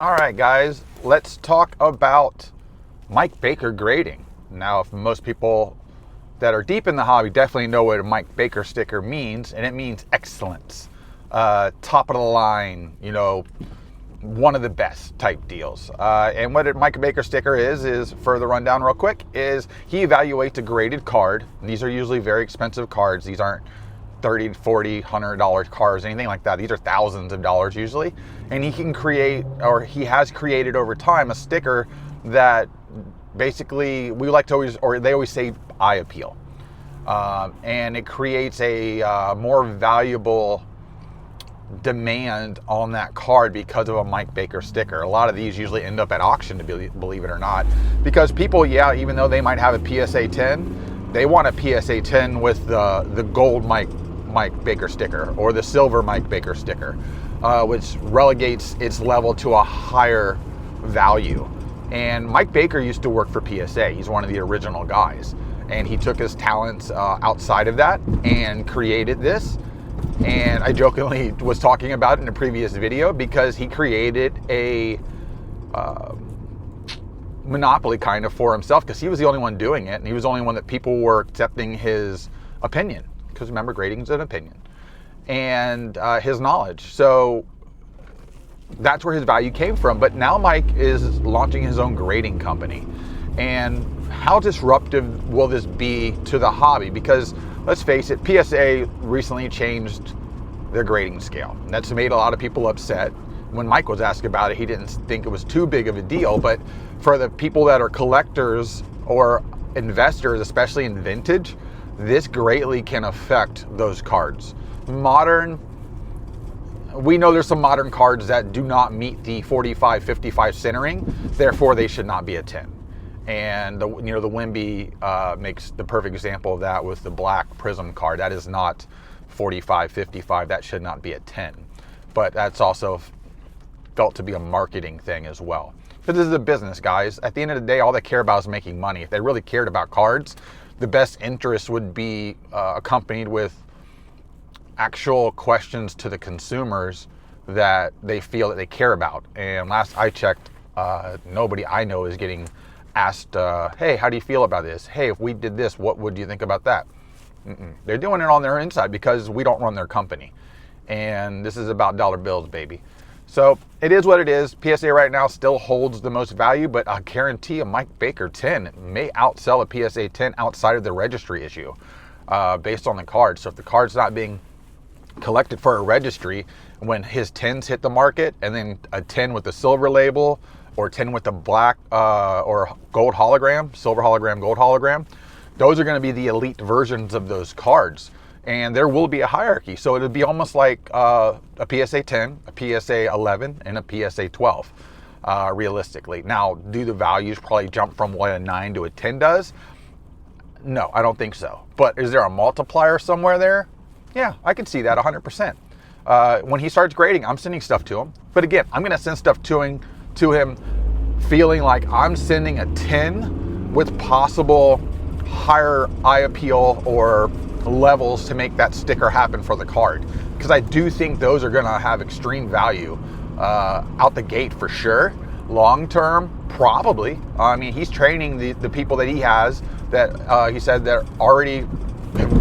All right, guys, let's talk about Mike Baker grading. Now, if most people that are deep in the hobby definitely know what a Mike Baker sticker means, and it means excellence, top of the line, one of the best type deals. And what a Mike Baker sticker is for the rundown real quick, is he evaluates a graded card. These are usually very expensive cards. These aren't $30, $40, $100 cars, anything like that. These are thousands of dollars usually. And he can create, or he has created over time, a sticker that basically we like to always, or they always say eye appeal. And it creates a more valuable demand on that card because of a Mike Baker sticker. A lot of these usually end up at auction, to believe it or not, because people, even though they might have a PSA 10, they want a PSA 10 with the gold Mike Baker sticker or the silver Mike Baker sticker, which relegates its level to a higher value. And Mike Baker used to work for PSA. He's one of the original guys, and he took his talents outside of that and created this. And I jokingly was talking about it in a previous video because he created a monopoly kind of for himself, because he was the only one doing it, and he was the only one that people were accepting his opinion, because remember, grading is an opinion, and his knowledge. So that's where his value came from. But now Mike is launching his own grading company, and how disruptive will this be to the hobby? Because let's face it, PSA recently changed their grading scale, and that's made a lot of people upset. When Mike was asked about it, he didn't think it was too big of a deal, but for the people that are collectors or investors, especially in vintage, this greatly can affect those cards. We know there's some modern cards that do not meet the 45, 55 centering, therefore they should not be a 10. And the Wimby makes the perfect example of that with the black Prism card. That is not 45, 55, that should not be a 10. But that's also felt to be a marketing thing as well. But this is a business, guys. At the end of the day, all they care about is making money. If they really cared about cards, the best interest would be accompanied with actual questions to the consumers that they feel that they care about. And last I checked, nobody I know is getting asked, hey, how do you feel about this? Hey, if we did this, what would you think about that? They're doing it on their inside because we don't run their company. And this is about dollar bills, baby. So it is what it is. PSA right now still holds the most value, but I guarantee a Mike Baker 10 may outsell a PSA 10 outside of the registry issue based on the card. So if the card's not being collected for a registry, when his 10s hit the market, and then a 10 with the silver label or 10 with the black or gold hologram, silver hologram, gold hologram, those are going to be the elite versions of those cards. And there will be a hierarchy. So it'll be almost like a PSA 10, a PSA 11, and a PSA 12, realistically. Now, do the values probably jump from what a 9 to a 10 does? No, I don't think so. But is there a multiplier somewhere there? Yeah, I can see that 100%. When he starts grading, I'm sending stuff to him. But again, I'm going to send stuff to him feeling like I'm sending a 10 with possible higher eye appeal or levels to make that sticker happen for the card, because I do think those are going to have extreme value out the gate for sure. Long term, probably. I mean, he's training the people that he has that he said that already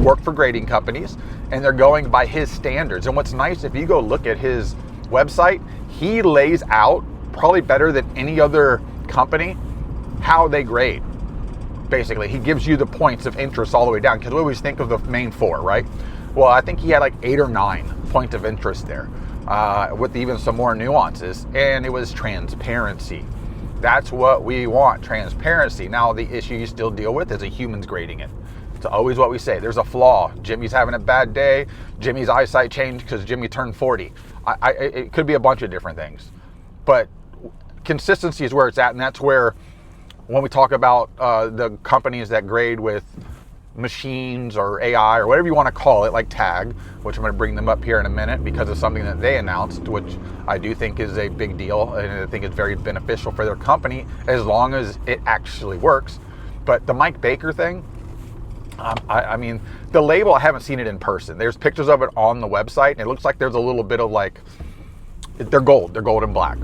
work for grading companies, and they're going by his standards. And what's nice, if you go look at his website, he lays out probably better than any other company how they grade. Basically, he gives you the points of interest all the way down, because we always think of the main 4, right? Well, I think he had like 8 or 9 points of interest there, with even some more nuances, and it was transparency. That's what we want, transparency. Now, the issue you still deal with is a human's grading it. It's always what we say. There's a flaw. Jimmy's having a bad day. Jimmy's eyesight changed because Jimmy turned 40. It could be a bunch of different things, but consistency is where it's at, and that's where, when we talk about the companies that grade with machines or AI or whatever you want to call it, like Tag, which I'm going to bring them up here in a minute because of something that they announced, which I do think is a big deal, and I think it's very beneficial for their company as long as it actually works. But the Mike Baker thing, I mean, the label, I haven't seen it in person. There's pictures of it on the website, and it looks like there's a little bit of like, they're gold and black.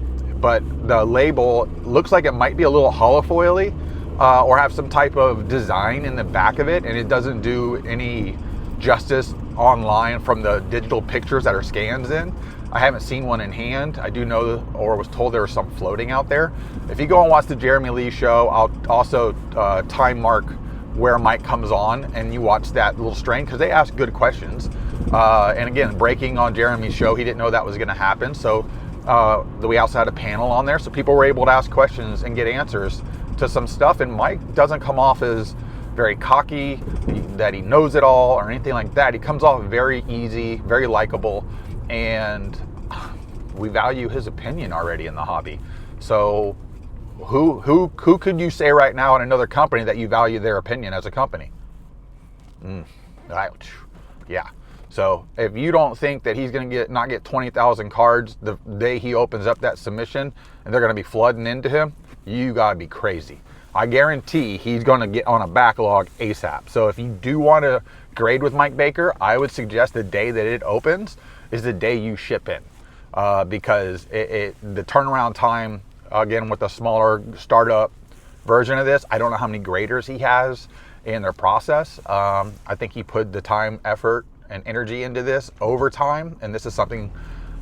but the label looks like it might be a little holofoily or have some type of design in the back of it, and it doesn't do any justice online from the digital pictures that are scans in. I haven't seen one in hand. I do know, or was told there was some floating out there. If you go and watch the Jeremy Lee show, I'll also time mark where Mike comes on, and you watch that little strain, because they ask good questions. And again, breaking on Jeremy's show, he didn't know that was going to happen. So we also had a panel on there, so people were able to ask questions and get answers to some stuff. And Mike doesn't come off as very cocky, that he knows it all or anything like that. He comes off very easy, very likable, and we value his opinion already in the hobby. So who could you say right now in another company that you value their opinion as a company? Yeah. So if you don't think that he's going to not get 20,000 cards the day he opens up that submission, and they're going to be flooding into him, you got to be crazy. I guarantee he's going to get on a backlog ASAP. So if you do want to grade with Mike Baker, I would suggest the day that it opens is the day you ship in, because the turnaround time, again, with a smaller startup version of this, I don't know how many graders he has in their process. I think he put the time, effort, and energy into this over time, and this is something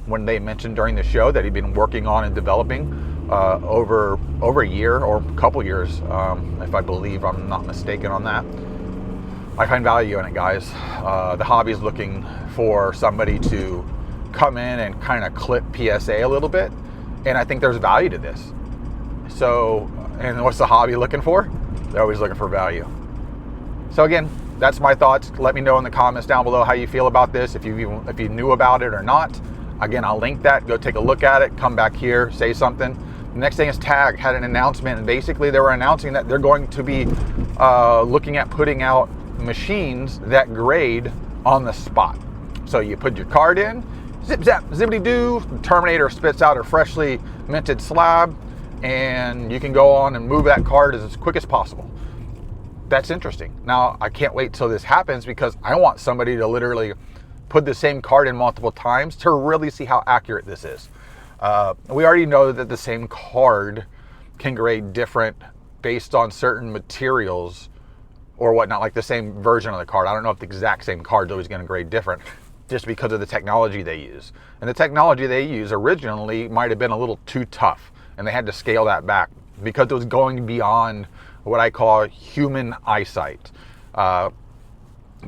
when they mentioned during the show that he'd been working on and developing over a year or a couple years, if I believe I'm not mistaken on that. I find value in it, guys. The hobby is looking for somebody to come in and kind of clip PSA a little bit, and I think there's value to this. So, and what's the hobby looking for? They're always looking for value. So again, that's my thoughts. Let me know in the comments down below how you feel about this, if you knew about it or not. Again, I'll link that. Go take a look at it. Come back here, say something. The next thing is Tag had an announcement, and basically they were announcing that they're going to be looking at putting out machines that grade on the spot. So you put your card in, zip zap, zippity doo, the Terminator spits out a freshly minted slab, and you can go on and move that card as quick as possible. That's interesting. Now, I can't wait till this happens, because I want somebody to literally put the same card in multiple times to really see how accurate this is. We already know that the same card can grade different based on certain materials or whatnot, like the same version of the card. I don't know if the exact same card is always going to grade different, just because of the technology they use. And the technology they use originally might have been a little too tough, and they had to scale that back because it was going beyond what I call human eyesight.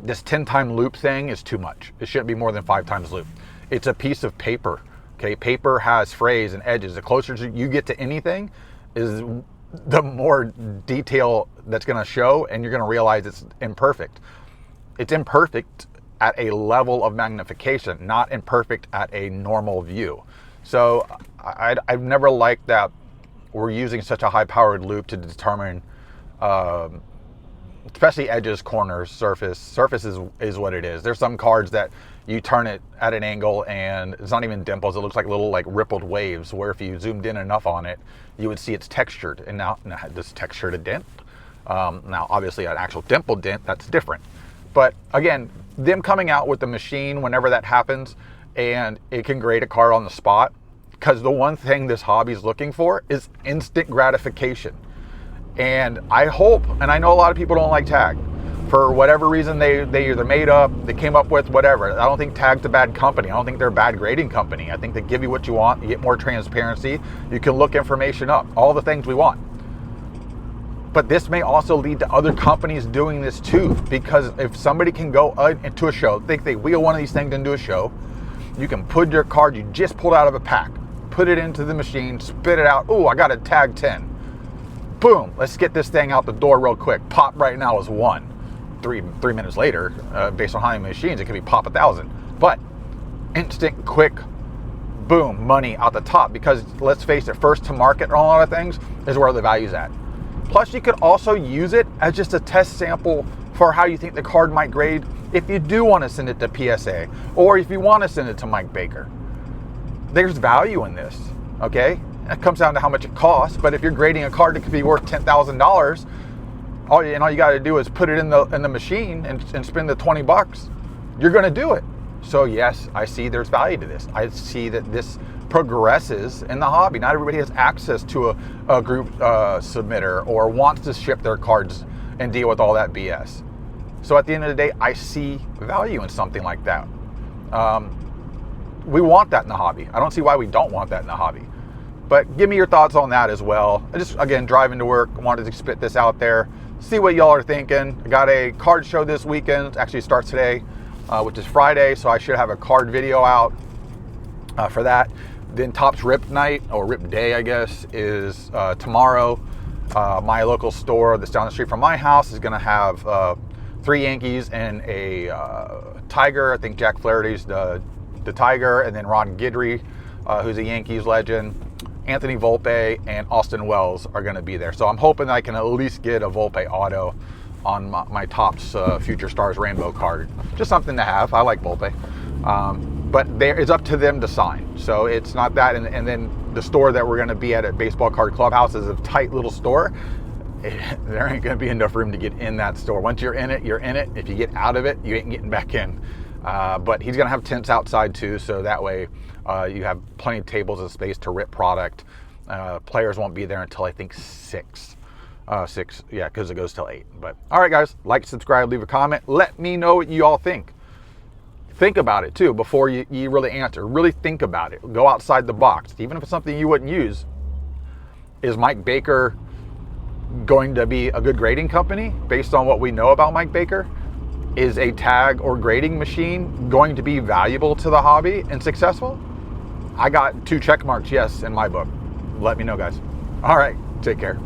This 10-time loop thing is too much. It shouldn't be more than 5 times loop. It's a piece of paper. Okay, paper has frays and edges. The closer you get to anything, is the more detail that's going to show, and you're going to realize it's imperfect. It's imperfect at a level of magnification, not imperfect at a normal view. So I've never liked that we're using such a high-powered loop to determine, especially edges, corners, surface. Surface is what it is. There's some cards that you turn it at an angle and it's not even dimples. It looks like little rippled waves, where if you zoomed in enough on it, you would see it's textured. And now does textured a dent? Now, obviously, an actual dimple dent, that's different. But again, them coming out with the machine whenever that happens, and it can grade a card on the spot, because the one thing this hobby is looking for is instant gratification. And I hope, and I know a lot of people don't like Tag. For whatever reason, they either made up, they came up with, whatever. I don't think Tag's a bad company. I don't think they're a bad grading company. I think they give you what you want. You get more transparency. You can look information up. All the things we want. But this may also lead to other companies doing this too. Because if somebody can go into a show, think they wheel one of these things into a show, you can put your card you just pulled out of a pack, put it into the machine, spit it out. Oh, I got a Tag 10. Boom, let's get this thing out the door real quick. Pop right now is 1. 3 minutes later, based on how many machines, it could be pop 1,000. But instant, quick, boom, money out the top. Because let's face it, first to market on a lot of things is where the value's at. Plus, you could also use it as just a test sample for how you think the card might grade if you do want to send it to PSA, or if you want to send it to Mike Baker. There's value in this, okay? It comes down to how much it costs. But if you're grading a card that could be worth $10,000, all you got to do is put it in the machine and spend the $20. You're going to do it. So yes, I see there's value to this. I see that this progresses in the hobby. Not everybody has access to a group submitter or wants to ship their cards and deal with all that BS. So at the end of the day, I see value in something like that. We want that in the hobby. I don't see why we don't want that in the hobby. But give me your thoughts on that as well. I just, again, driving to work, wanted to spit this out there. See what y'all are thinking. I got a card show this weekend. Actually, it starts today, which is Friday. So I should have a card video out for that. Then Topps Rip Night, or Rip Day, I guess, is tomorrow. My local store that's down the street from my house is going to have 3 Yankees and a Tiger. I think Jack Flaherty's the Tiger, and then Ron Guidry, who's a Yankees legend. Anthony Volpe and Austin Wells are going to be there. So I'm hoping I can at least get a Volpe auto on my Topps Future Stars Rainbow card. Just something to have. I like Volpe. But it's up to them to sign. So it's not that. And then the store that we're going to be at Baseball Card Clubhouse is a tight little store. There ain't going to be enough room to get in that store. Once you're in it, you're in it. If you get out of it, you ain't getting back in. But he's going to have tents outside too, so that way you have plenty of tables and space to rip product. Players won't be there until I think 6. 6, yeah, because it goes till 8. But all right, guys, like, subscribe, leave a comment. Let me know what you all think. Think about it too before you really answer. Really think about it. Go outside the box. Even if it's something you wouldn't use, is Mike Baker going to be a good grading company based on what we know about Mike Baker? Is a tag or grading machine going to be valuable to the hobby and successful? I got 2 check marks, yes, in my book. Let me know, guys. All right, take care.